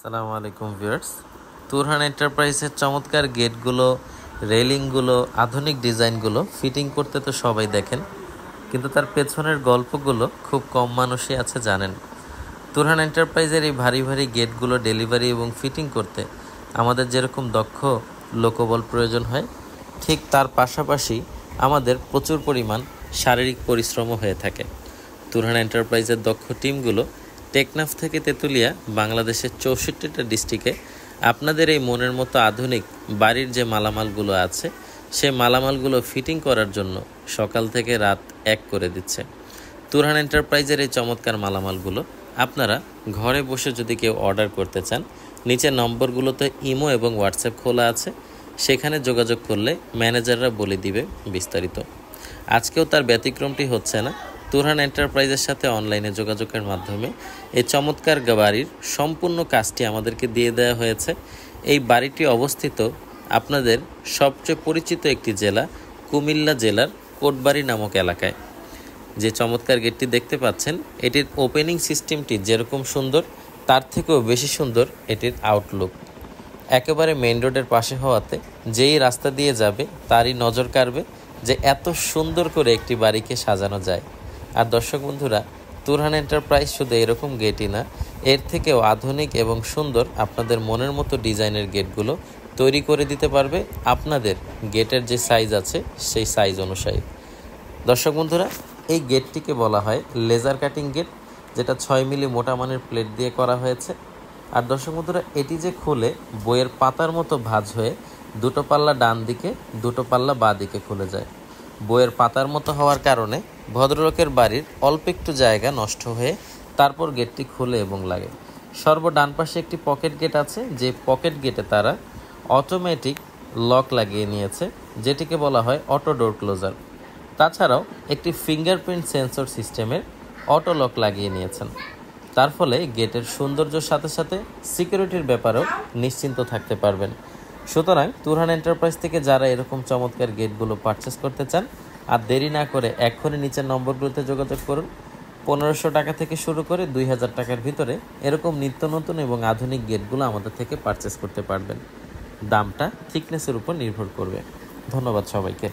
আসসালামু আলাইকুম ভিউয়ার্স। তুরহান এন্টারপ্রাইজের চমৎকার গেটগুলো, রেলিংগুলো, আধুনিক ডিজাইনগুলো ফিটিং করতে তো সবাই দেখেন, কিন্তু তার পেছনের গল্পগুলো খুব কম মানুষই আছে জানেন। তুরহান এন্টারপ্রাইজের এই ভারী ভারী গেটগুলো ডেলিভারি এবং ফিটিং করতে আমাদের যেরকম দক্ষ লোকবল প্রয়োজন হয়, ঠিক তার পাশাপাশি আমাদের প্রচুর পরিমাণ শারীরিক পরিশ্রমও হয়ে থাকে। তুরহান এন্টারপ্রাইজের দক্ষ টিমগুলো টেকনাফ থেকে তেঁতুলিয়া বাংলাদেশের 64টা ডিস্ট্রিক্টে আপনাদের এই মনের মতো আধুনিক বাড়ির যে মালামালগুলো আছে সেই মালামালগুলো ফিটিং করার জন্য সকাল থেকে রাত এক করে দিচ্ছে। তুরহান এন্টারপ্রাইজের এই চমৎকার মালামালগুলো আপনারা ঘরে বসে যদি কেউ অর্ডার করতে চান, নিচের নম্বরগুলোতে ইমো এবং হোয়াটসঅ্যাপ খোলা আছে, সেখানে যোগাযোগ করলে ম্যানেজাররা বলে দিবে বিস্তারিত। আজকেও তার ব্যতিক্রমটি হচ্ছে না। তুরহান এন্টারপ্রাইজের সাথে অনলাইনে যোগাযোগের মাধ্যমে এই চমৎকার বাড়ির সম্পূর্ণ কাজটি আমাদেরকে দিয়ে দেওয়া হয়েছে। এই বাড়িটি অবস্থিত আপনাদের সবচেয়ে পরিচিত একটি জেলা কুমিল্লা জেলার কোটবাড়ি নামক এলাকায়। যে চমৎকার গেটটি দেখতে পাচ্ছেন, এটির ওপেনিং সিস্টেমটি যেরকম সুন্দর তার থেকেও বেশি সুন্দর এটির আউটলুক। একেবারে মেইন রোডের পাশে হওয়াতে যেই রাস্তা দিয়ে যাবে তারই নজর কাড়বে যে এত সুন্দর করে একটি বাড়িকে সাজানো যায়। আর দর্শক বন্ধুরা, তুরহান এন্টারপ্রাইজ শুধু এরকম গেটই না, এর থেকেও আধুনিক এবং সুন্দর আপনাদের মনের মতো ডিজাইনের গেটগুলো তৈরি করে দিতে পারবে আপনাদের গেটের যে সাইজ আছে সেই সাইজ অনুযায়ী। দর্শক বন্ধুরা, এই গেটটিকে বলা হয় লেজার কাটিং গেট, যেটা 6 মিলি মোটা মানের প্লেট দিয়ে করা হয়েছে। আর দর্শক বন্ধুরা, এটি যে খুলে বইয়ের পাতার মতো ভাঁজ হয়ে দুটো পাল্লা ডান দিকে, দুটো পাল্লা বাঁ দিকে খুলে যায়। বইয়ের পাতার মতো হওয়ার কারণে ভদ্রলোকের বাড়ির অল্প একটু জায়গা নষ্ট হয়ে তারপর গেটটি খুলে এবং লাগে। ডান পাশে একটি পকেট গেট আছে, যে পকেট গেটে তারা অটোমেটিক লক লাগিয়ে নিয়েছে, যেটিকে বলা হয় অটো ডোর ক্লোজার। তাছাড়াও একটি ফিঙ্গারপ্রিন্ট সেন্সর সিস্টেমের অটো লক লাগিয়ে নিয়েছেন। তার ফলে গেটের সৌন্দর্যের সাথে সাথে সিকিউরিটির ব্যাপারেও নিশ্চিন্ত থাকতে পারবেন। সুতরাং তুরহান এন্টারপ্রাইজ থেকে যারা এরকম চমৎকার গেটগুলো পারচেস করতে চান, আর দেরি না করে এখনই নিচের নম্বরগুলোতে যোগাযোগ করুন। 1500 টাকা থেকে শুরু করে 2000 টাকার ভিতরে এরকম নিত্য নতুন এবং আধুনিক গেটগুলো আমাদের থেকে পারচেস করতে পারবেন। দামটা থিকনেসের উপর নির্ভর করবে। ধন্যবাদ সবাইকে।